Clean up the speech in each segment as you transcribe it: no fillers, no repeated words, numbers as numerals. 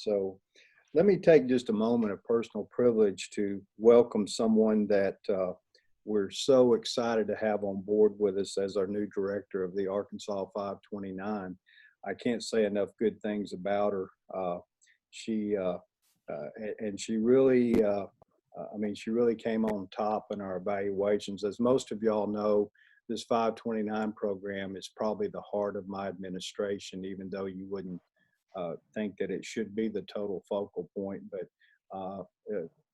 So let me take just a moment of personal privilege to welcome someone that we're so excited to have on board with us as our new director of the Arkansas 529. I can't say enough good things about her. She really, she really came on top in our evaluations. As most of y'all know, this 529 program is probably the heart of my administration, even though you wouldn't think that it should be the total focal point. But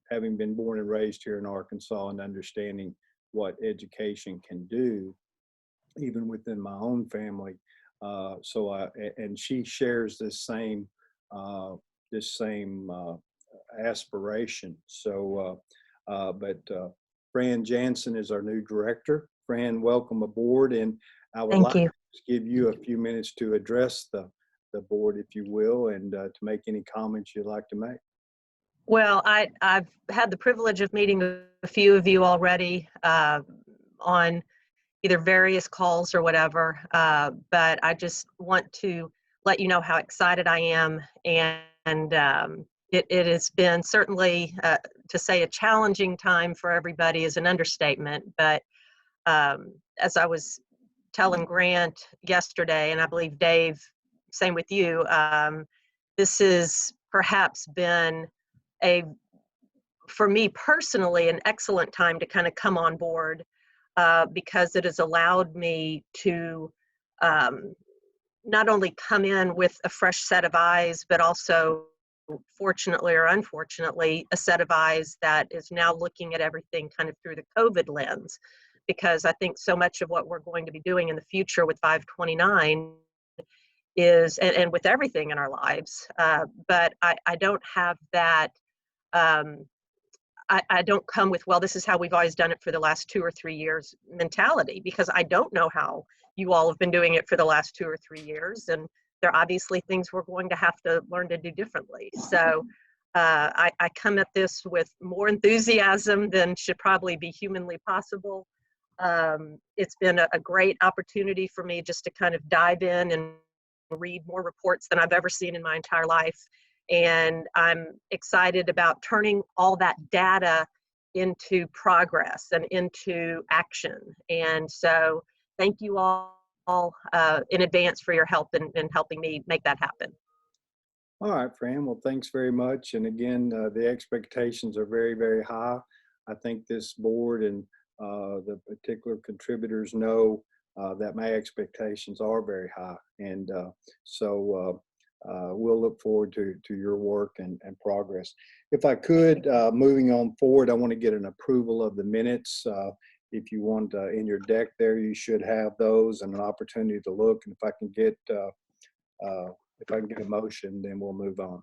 having been born and raised here in Arkansas and understanding what education can do, even within my own family, and she shares this same aspiration. But Fran Jansen is our new director. Fran, welcome aboard, and I would like to give you a few minutes to address the board, if you will, and to make any comments you'd like to make. Well, I've had the privilege of meeting a few of you already on either various calls or whatever, but I just want to let you know how excited I am, and it has been certainly, to say a challenging time for everybody is an understatement, but as I was telling Grant yesterday, and I believe Dave, same with you, this has perhaps been for me personally, an excellent time to kind of come on board because it has allowed me to not only come in with a fresh set of eyes, but also, fortunately or unfortunately, a set of eyes that is now looking at everything kind of through the COVID lens. Because I think so much of what we're going to be doing in the future with 529 is, and with everything in our lives, but I don't have that, I don't come with, well, this is how we've always done it for the last 2 or 3 years mentality, because I don't know how you all have been doing it for the last 2 or 3 years. And there are obviously things we're going to have to learn to do differently. So I come at this with more enthusiasm than should probably be humanly possible. It's been a great opportunity for me just to kind of dive in and read more reports than I've ever seen in my entire life. And I'm excited about turning all that data into progress and into action. And so thank you all in advance for your help in helping me make that happen. All right, Fran. Well, thanks very much. And again, the expectations are very, very high. I think this board and the particular contributors know that my expectations are very high. And we'll look forward to your work and progress. If I could, moving on forward, I want to get an approval of the minutes. If you want in your deck there, you should have those and an opportunity to look. And if I can get a motion, then we'll move on.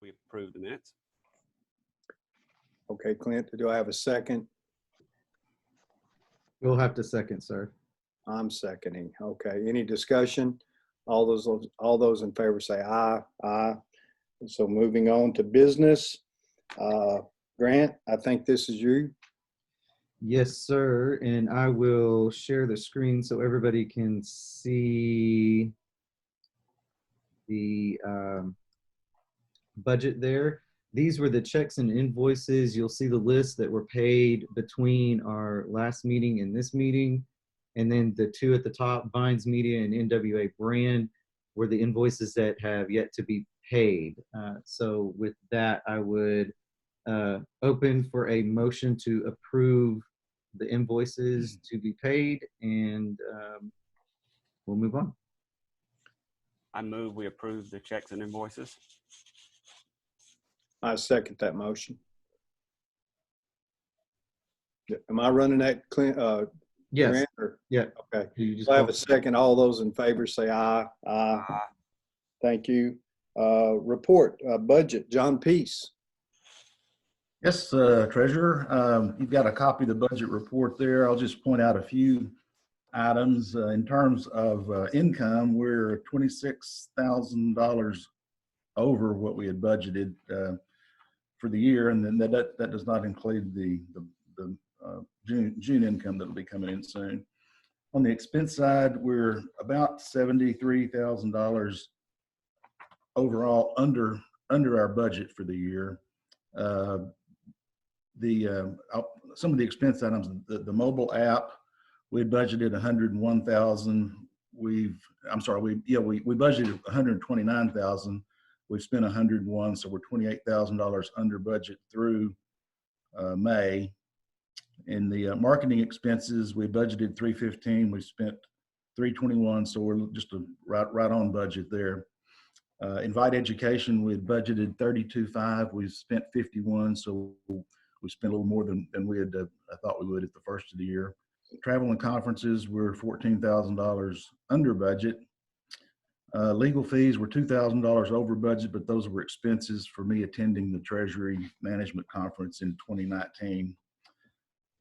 We approve the minutes. Okay, Clint, do I have a second? We'll have to second, sir. I'm seconding. Okay, any discussion? All those in favor say aye. Aye. So moving on to business. Grant, I think this is you. Yes, sir. And I will share the screen so everybody can see the budget there. These were the checks and invoices. You'll see the list that were paid between our last meeting and this meeting. And then the two at the top, Vines Media and NWA Brand, were the invoices that have yet to be paid. So with that, I would open for a motion to approve the invoices to be paid, and we'll move on. I move we approve the checks and invoices. I second that motion. Am I running that, Clint? Yes. Grant, or? Yeah. Okay. So I have a second. All those in favor say aye. Aye. Aye. Thank you. Report, budget, John Peace. Yes, Treasurer, you've got a copy of the budget report there. I'll just point out a few items. In terms of income, we're $26,000 over what we had budgeted for the year, and then that does not include the June income that will be coming in soon. On the expense side, we're about $73,000 overall under our budget for the year. Uh, some of the expense items, the mobile app, we had budgeted 101,000. We budgeted 129,000. We've spent 101, so we're $28,000 under budget through May. In the marketing expenses, we budgeted 315. We spent 321, so we're just right on budget there. Invite Education, we had budgeted 32.5. We spent 51, so we spent a little more than we had I thought we would at the first of the year. Travel and conferences were $14,000 under budget. Legal fees were $2,000 over budget, but those were expenses for me attending the Treasury Management Conference in 2019.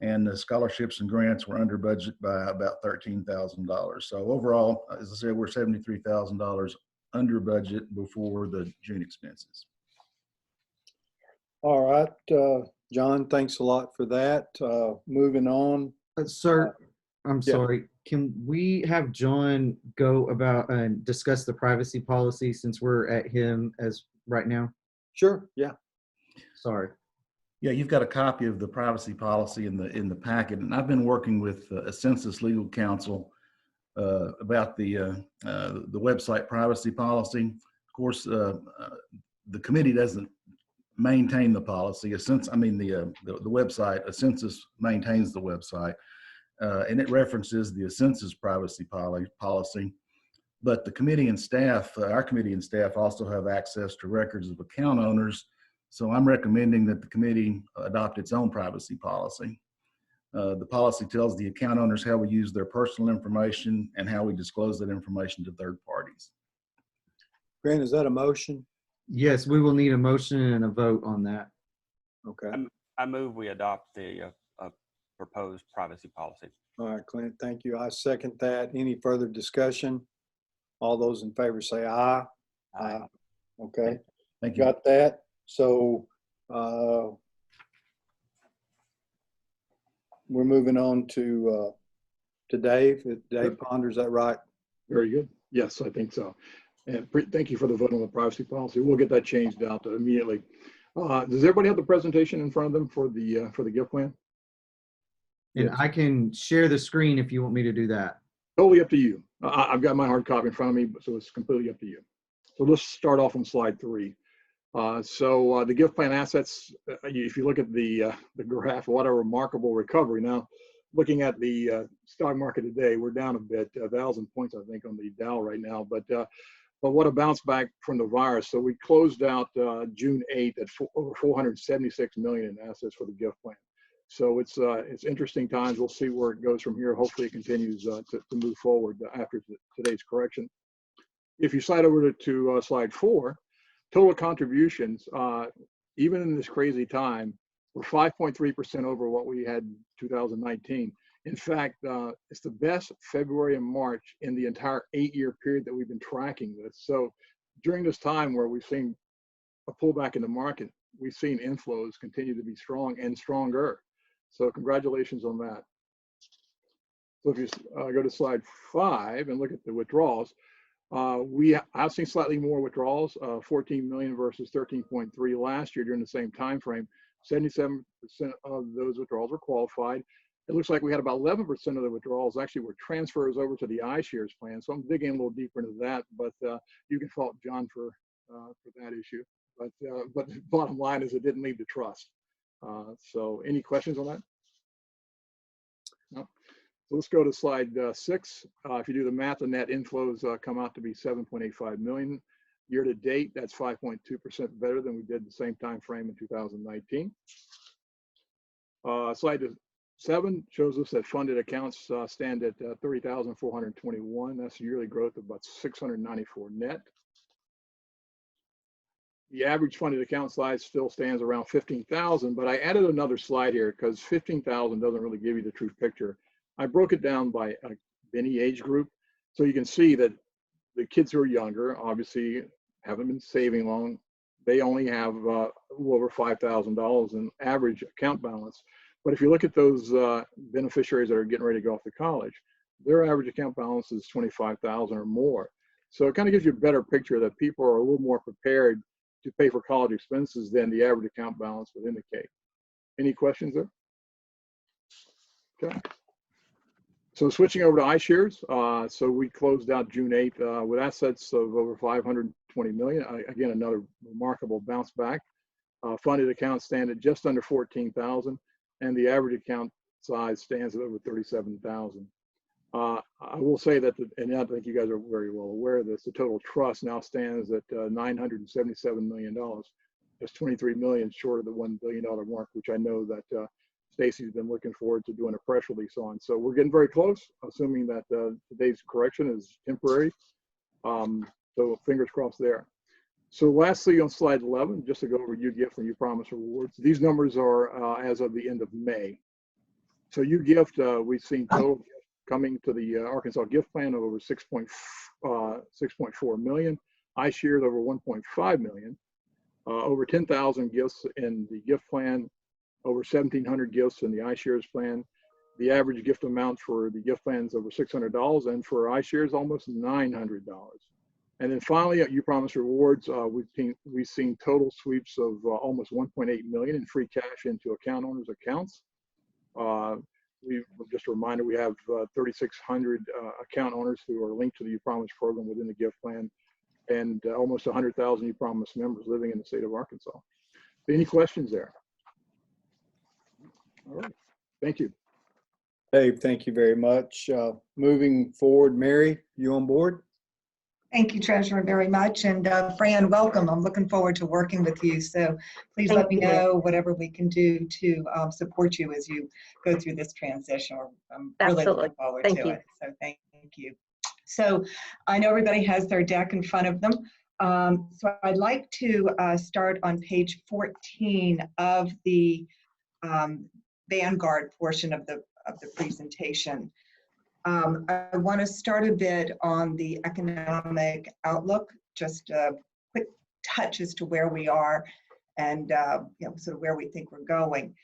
And the scholarships and grants were under budget by about $13,000. So overall, as I said, we're $73,000 under budget before the June expenses. All right, John, thanks a lot for that. Moving on. Sir, I'm yeah. sorry. Can we have John go about and discuss the privacy policy since we're at him as right now? Sure, yeah. Sorry. Yeah, you've got a copy of the privacy policy in the packet, and I've been working with Ascensus Legal Counsel about the website privacy policy. Of course, the committee doesn't maintain the policy. The website, Ascensus maintains the website, and it references the Ascensus privacy policy. But the committee and staff, our committee and staff, also have access to records of account owners. So I'm recommending that the committee adopt its own privacy policy. The policy tells the account owners how we use their personal information and how we disclose that information to third parties. Grant, is that a motion? Yes, we will need a motion and a vote on that. Okay. I move we adopt the proposed privacy policy. All right, Clint, thank you. I second that. Any further discussion? All those in favor say aye. Aye. Okay, Thank you. got that. So we're moving on to Dave. Dave Ponder, is that right? Very good. Yes, I think so. And thank you for the vote on the privacy policy. We'll get that changed out immediately. Does everybody have the presentation in front of them for the gift plan? And I can share the screen if you want me to do that. Totally up to you. I've got my hard copy in front of me, so it's completely up to you. So let's start off on slide 3. So the gift plan assets, if you look at the graph, what a remarkable recovery. Now, looking at the stock market today, we're down a bit, 1,000 points, I think, on the Dow right now. But what a bounce back from the virus. So we closed out June 8th at over 476 million in assets for the gift plan. So it's interesting times. We'll see where it goes from here. Hopefully, it continues to move forward after today's correction. If you slide over to slide 4. Total contributions, even in this crazy time, were 5.3% over what we had in 2019. In fact, it's the best February and March in the entire 8-year period that we've been tracking this. So during this time where we've seen a pullback in the market, we've seen inflows continue to be strong and stronger. So congratulations on that. So if you go to slide 5 and look at the withdrawals, I've seen slightly more withdrawals, 14 million versus 13.3 last year during the same time frame. 77% of those withdrawals were qualified. It looks like we had about 11% of the withdrawals actually were transfers over to the iShares plan. So I'm digging a little deeper into that, but you can fault John for that issue. But the bottom line is it didn't lead to trust. So any questions on that? No. So let's go to slide 6. If you do the math, the net inflows come out to be 7.85 million. Year to date, that's 5.2% better than we did the same time frame in 2019. Slide 7 shows us that funded accounts stand at 30,421. That's a yearly growth of about 694 net. The average funded account size still stands around 15,000, but I added another slide here because 15,000 doesn't really give you the true picture. I broke it down by any age group. So you can see that the kids who are younger, obviously haven't been saving long. They only have a little over $5,000 in average account balance. But if you look at those beneficiaries that are getting ready to go off to college, their average account balance is 25,000 or more. So it kind of gives you a better picture that people are a little more prepared to pay for college expenses than the average account balance would indicate. Any questions there? Okay. So switching over to iShares, so we closed out June 8th with assets of over 520 million. Again, another remarkable bounce back. Funded accounts stand at just under 14,000, and the average account size stands at over 37,000. I will say that, and I think you guys are very well aware of this, the total trust now stands at $977 million, just 23 million short of the $1 billion mark, which I know that Stacy's been looking forward to doing a press release on. So we're getting very close, assuming that today's correction is temporary. So fingers crossed there. So lastly, on slide 11, just to go over UGIFT and UPromise rewards, these numbers are as of the end of May. So UGIFT, we've seen total coming to the Arkansas gift plan of over 6.4 million, iShares over 1.5 million, over 10,000 gifts in the gift plan, over 1,700 gifts in the iShares plan. The average gift amount for the gift plan is over $600, and for iShares, almost $900. And then finally, at UPromise Rewards, we've seen total sweeps of almost 1.8 million in free cash into account owners' accounts. Just a reminder, we have 3,600 account owners who are linked to the UPromise program within the gift plan, and almost 100,000 UPromise members living in the state of Arkansas. Any questions there? All right, thank you. Dave, thank you very much. Moving forward, Mary, you on board? Thank you, Treasurer, very much. And Fran, welcome. I'm looking forward to working with you. So please let me know whatever we can do to support you as you go through this transition. I'm really looking forward to it. So thank you. So I know everybody has their deck in front of them. So I'd like to start on page 14 of the Vanguard portion of the presentation. I want to start a bit on the economic outlook, just a quick touch as to where we are and sort of where we think we're going.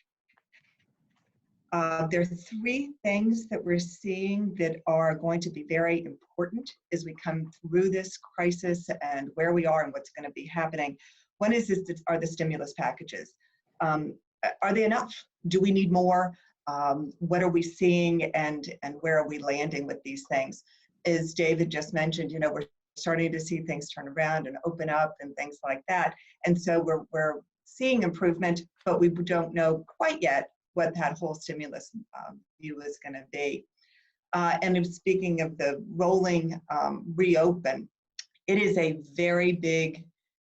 There are three things that we're seeing that are going to be very important as we come through this crisis and where we are and what's going to be happening. One is are the stimulus packages. Are they enough? Do we need more? What are we seeing and where are we landing with these things? As David just mentioned, we're starting to see things turn around and open up and things like that. And so we're seeing improvement, but we don't know quite yet what that whole stimulus view is going to be. And speaking of the rolling reopen, it is a very big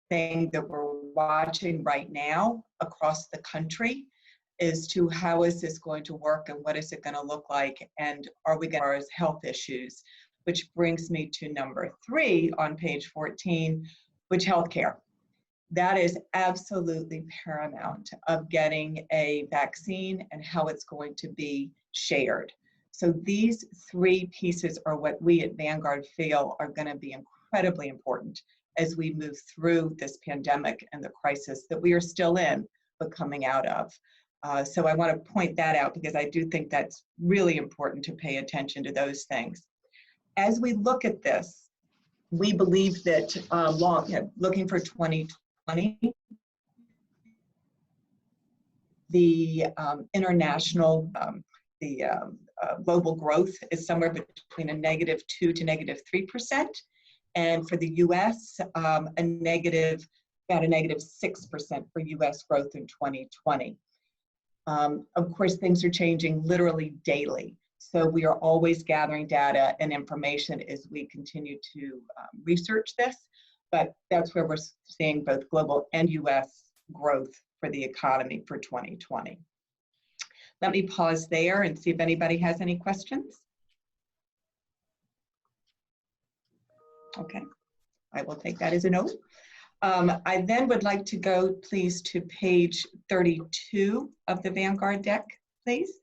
thing that we're watching right now across the country as to how is this going to work and what is it going to look like, and are we going to have health issues, which brings me to number 3 on page 14, which healthcare. That is absolutely paramount of getting a vaccine and how it's going to be shared. So these 3 pieces are what we at Vanguard feel are going to be incredibly important as we move through this pandemic and the crisis that we are still in, but coming out of. So I want to point that out because I do think that's really important to pay attention to those things. As we look at this, we believe that looking for 2020, the international, global growth is somewhere between a -2% to -3%. And for the US, about a -6% for US growth in 2020. Of course, things are changing literally daily. So we are always gathering data and information as we continue to research this, but that's where we're seeing both global and US growth for the economy for 2020. Let me pause there and see if anybody has any questions. Okay, I will take that as a no. I then would like to go, please, to page 32 of the Vanguard deck, please.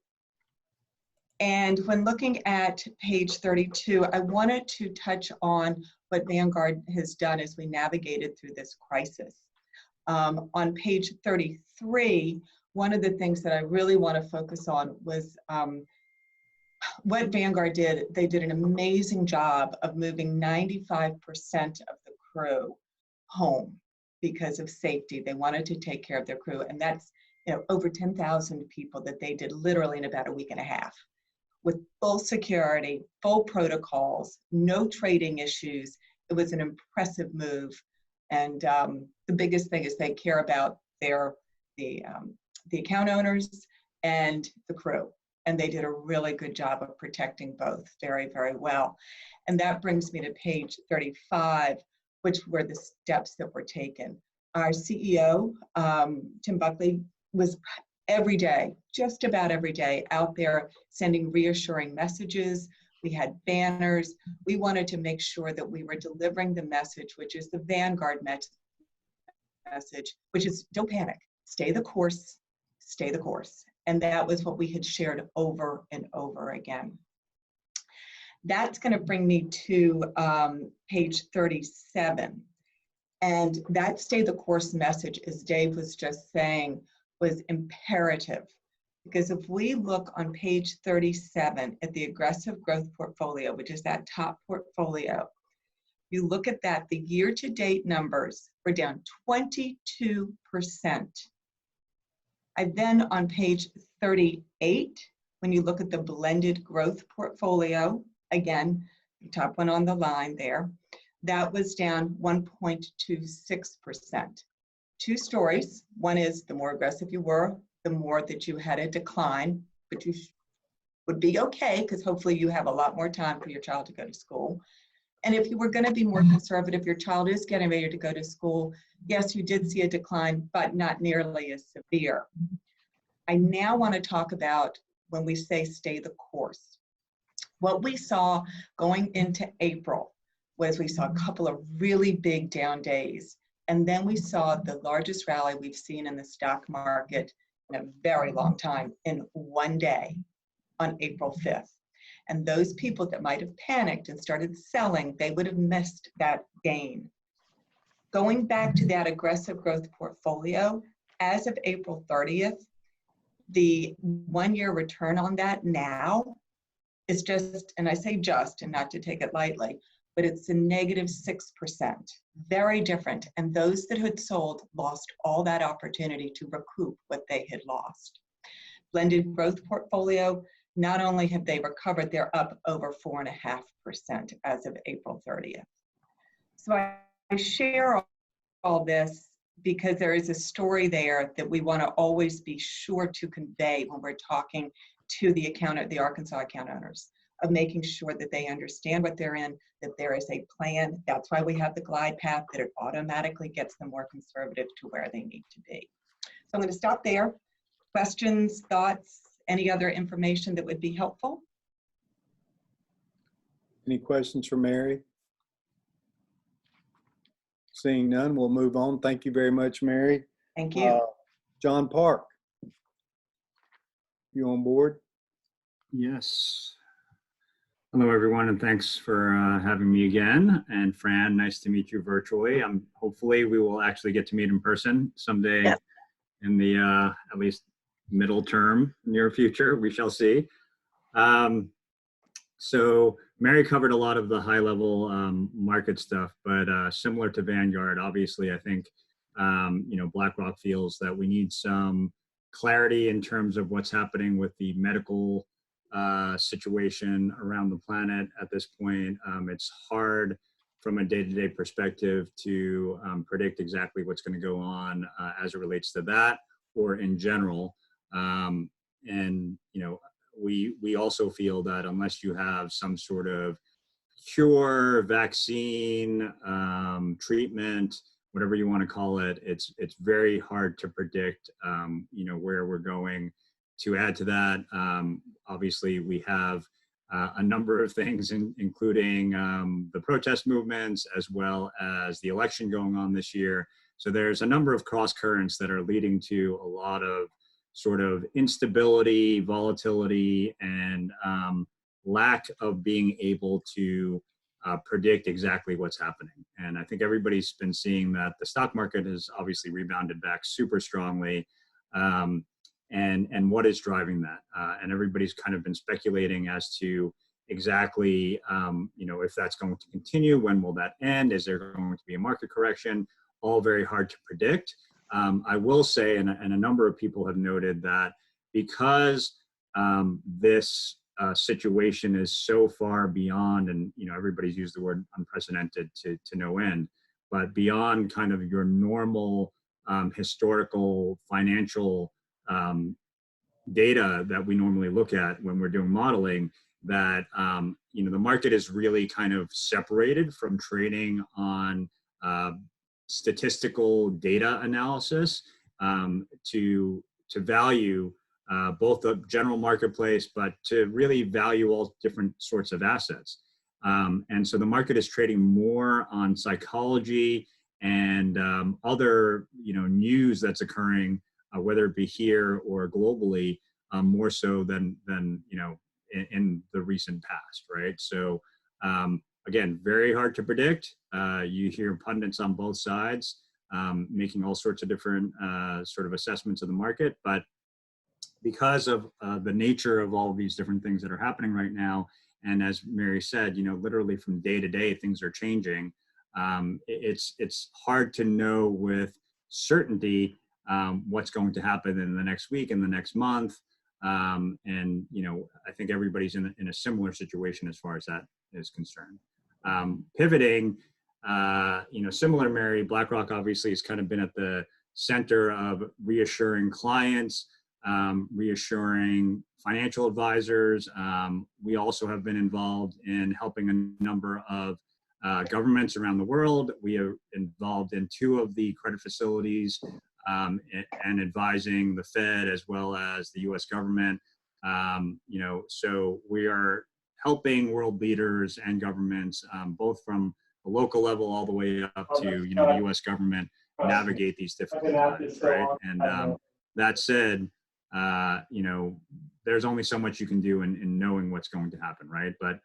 And when looking at page 32, I wanted to touch on what Vanguard has done as we navigated through this crisis. On page 33, one of the things that I really want to focus on was what Vanguard did, they did an amazing job of moving 95% of the crew home because of safety. They wanted to take care of their crew, and that's over 10,000 people that they did literally in about a week and a half, with full security, full protocols, no trading issues. It was an impressive move, and the biggest thing is they care about the account owners and the crew. And they did a really good job of protecting both very, very well. And that brings me to page 35, which were the steps that were taken. Our CEO, Tim Buckley, was every day, just about every day, out there sending reassuring messages. We had banners. We wanted to make sure that we were delivering the message, which is the Vanguard message, which is don't panic, stay the course, stay the course. And that was what we had shared over and over again. That's going to bring me to page 37. And that stay the course message, as Dave was just saying, was imperative. Because if we look on page 37 at the aggressive growth portfolio, which is that top portfolio, you look at that, the year-to-date numbers were down 22%. I then on page 38, when you look at the blended growth portfolio, again, the top one on the line there, that was down 1.26%. Two stories. One is the more aggressive you were, the more that you had a decline, but you would be okay because hopefully you have a lot more time for your child to go to school. And if you were going to be more conservative, your child is getting ready to go to school. Yes, you did see a decline, but not nearly as severe. I now want to talk about when we say stay the course. What we saw going into April was we saw a couple of really big down days. And then we saw the largest rally we've seen in the stock market in a very long time in one day on April 5th. And those people that might have panicked and started selling, they would have missed that gain. Going back to that aggressive growth portfolio, as of April 30th, the 1 year return on that now is just, and I say just, and not to take it lightly, but it's a negative 6%, very different. And those that had sold lost all that opportunity to recoup what they had lost. Blended growth portfolio, not only have they recovered, they're up over 4.5% as of April 30th. So I share all this because there is a story there that we want to always be sure to convey when we're talking to the Arkansas account owners, of making sure that they understand what they're in, that there is a plan. That's why we have the glide path, that it automatically gets them more conservative to where they need to be. So I'm going to stop there. Questions, thoughts, any other information that would be helpful? Any questions for Mary? Seeing none, we'll move on. Thank you very much, Mary. Thank you. John Park, you on board? Yes. Hello, everyone, and thanks for having me again. And Fran, nice to meet you virtually. Hopefully we will actually get to meet in person someday. Yes. In the at least middle term, near future. We shall see. So Mary covered a lot of the high level market stuff, but similar to Vanguard, obviously, I think BlackRock feels that we need some clarity in terms of what's happening with the medical situation around the planet at this point. It's hard from a day-to-day perspective to predict exactly what's going to go on as it relates to that or in general. And we also feel that unless you have some sort of cure, vaccine, treatment, whatever you want to call it, it's very hard to predict where we're going. To add to that, obviously we have a number of things, including the protest movements, as well as the election going on this year. So there's a number of cross currents that are leading to a lot of sort of instability, volatility, and lack of being able to predict exactly what's happening. And I think everybody's been seeing that the stock market has obviously rebounded back super strongly. and what is driving that. And everybody's kind of been speculating as to exactly, if that's going to continue, when will that end? Is there going to be a market correction? All very hard to predict. I will say, and a number of people have noted that because this situation is so far beyond, and everybody's used the word unprecedented to no end, but beyond kind of your normal historical financial data that we normally look at when we're doing modeling, that the market is really kind of separated from trading on statistical data analysis to value both the general marketplace, but to really value all different sorts of assets. And so the market is trading more on psychology and other news that's occurring, whether it be here or globally, more so than in the recent past, right? So again, very hard to predict. You hear pundits on both sides making all sorts of different sort of assessments of the market, but because of the nature of all of these different things that are happening right now, and as Mary said, literally from day to day, things are changing. It's hard to know with certainty what's going to happen in the next week, in the next month. And I think everybody's in a similar situation as far as that is concerned. Pivoting, similar to Mary, BlackRock obviously has kind of been at the center of reassuring clients, reassuring financial advisors. We also have been involved in helping a number of governments around the world. We are involved in 2 of the credit facilities and advising the Fed as well as the US government. So we are helping world leaders and governments, both from the local level all the way up to the US government, navigate these difficult times, right? And that said, there's only so much you can do in knowing what's going to happen, right? But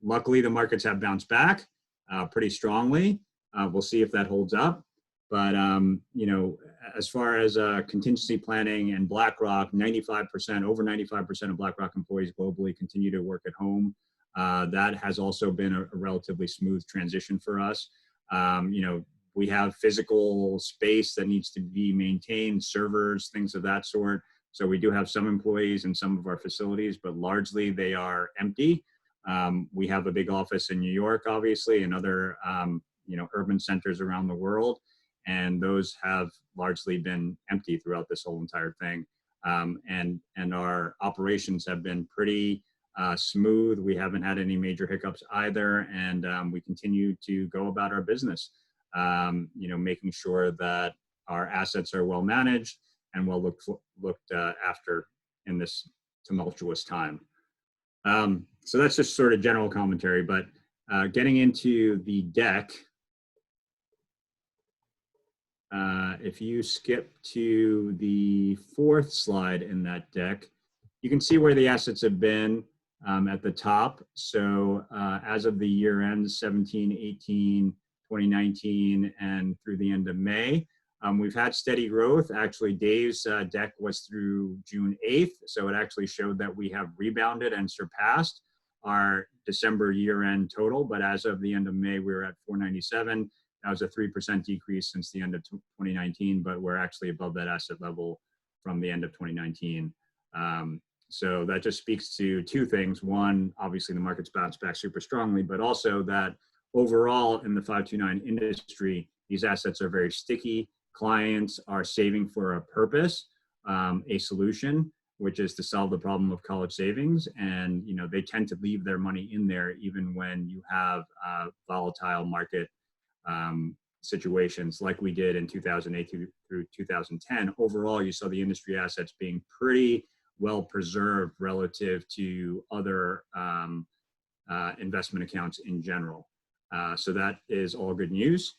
luckily the markets have bounced back pretty strongly. We'll see if that holds up. But, as far as contingency planning and BlackRock, over 95% of BlackRock employees globally continue to work at home. That has also been a relatively smooth transition for us. We have physical space that needs to be maintained, servers, things of that sort. So we do have some employees in some of our facilities, but largely they are empty. We have a big office in New York, obviously, and other, urban centers around the world. And those have largely been empty throughout this whole entire thing. And our operations have been pretty smooth. We haven't had any major hiccups either. And we continue to go about our business, making sure that our assets are well managed and well looked after in this tumultuous time. So that's just sort of general commentary, but getting into the deck, if you skip to the 4th slide in that deck, you can see where the assets have been at the top. So as of the year end, 17, 18, 2019, and through the end of May, we've had steady growth. Actually, Dave's deck was through June 8th. So it actually showed that we have rebounded and surpassed our December year-end total. But as of the end of May, we were at 497. That was a 3% decrease since the end of 2019, but we're actually above that asset level from the end of 2019. So that just speaks to 2 things. One, obviously the market's bounced back super strongly, but also that overall in the 529 industry, these assets are very sticky. Clients are saving for a purpose, a solution, which is to solve the problem of college savings. And, they tend to leave their money in there even when you have volatile market situations like we did in 2008 through 2010. Overall, you saw the industry assets being pretty well preserved relative to other investment accounts in general. So that is all good news.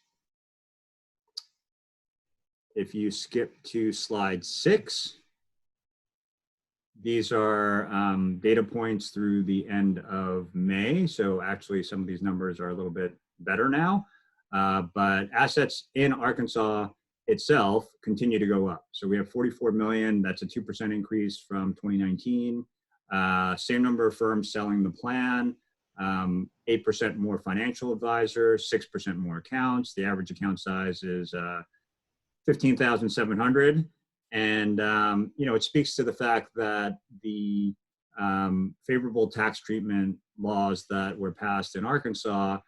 If you skip to slide 6, these are data points through the end of May. So actually some of these numbers are a little bit better now. But assets in Arkansas itself continue to go up. So we have 44 million. That's a 2% increase from 2019. Same number of firms selling the plan. 8% more financial advisors, 6% more accounts. The average account size is 15,700. And, it speaks to the fact that the favorable tax treatment laws that were passed in Arkansas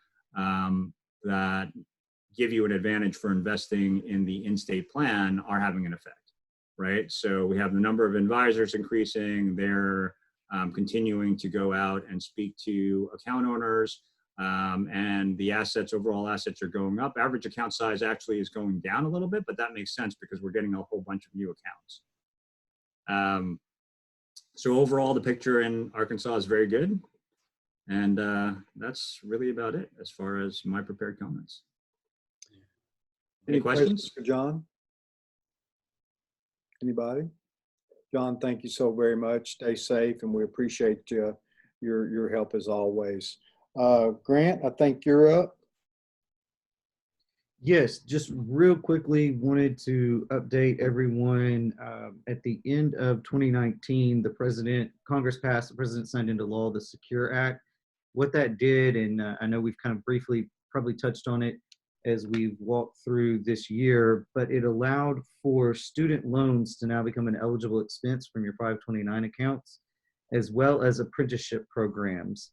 that give you an advantage for investing in the in-state plan are having an effect, right? So we have the number of advisors increasing. They're continuing to go out and speak to account owners, and the overall assets are going up. Average account size actually is going down a little bit, but that makes sense because we're getting a whole bunch of new accounts. So overall, the picture in Arkansas is very good. And that's really about it as far as my prepared comments. Any questions? for John? Anybody? John, thank you so very much. Stay safe, and we appreciate your help as always. Grant, I think you're up. Yes, just real quickly wanted to update everyone. At the end of 2019, Congress passed, the president signed into law the Secure Act. What that did, and I know we've kind of briefly probably touched on it as we've walked through this year, but it allowed for student loans to now become an eligible expense from your 529 accounts, as well as apprenticeship programs.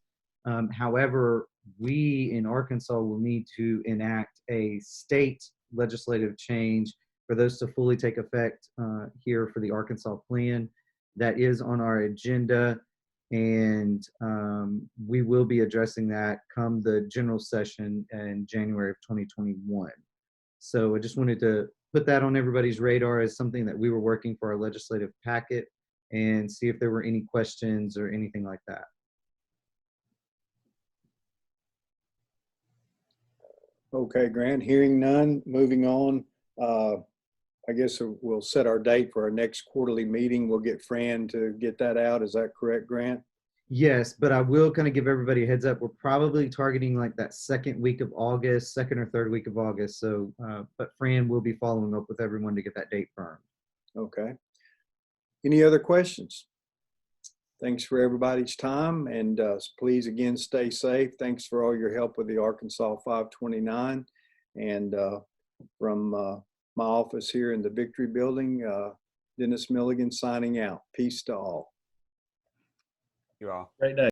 However, we in Arkansas will need to enact a state legislative change for those to fully take effect here for the Arkansas plan. That is on our agenda, and we will be addressing that come the general session in January of 2021. So I just wanted to put that on everybody's radar as something that we were working for our legislative packet and see if there were any questions or anything like that. Okay, Grant, hearing none, moving on. I guess we'll set our date for our next quarterly meeting. We'll get Fran to get that out. Is that correct, Grant? Yes, but I will kind of give everybody a heads up. We're probably targeting like that second week of August, second or third week of August. So, but Fran will be following up with everyone to get that date firm. Okay. Any other questions? Thanks for everybody's time, and please again stay safe. Thanks for all your help with the Arkansas 529. And from my office here in the Victory Building, Dennis Milligan signing out. Peace to all. You all. Great day.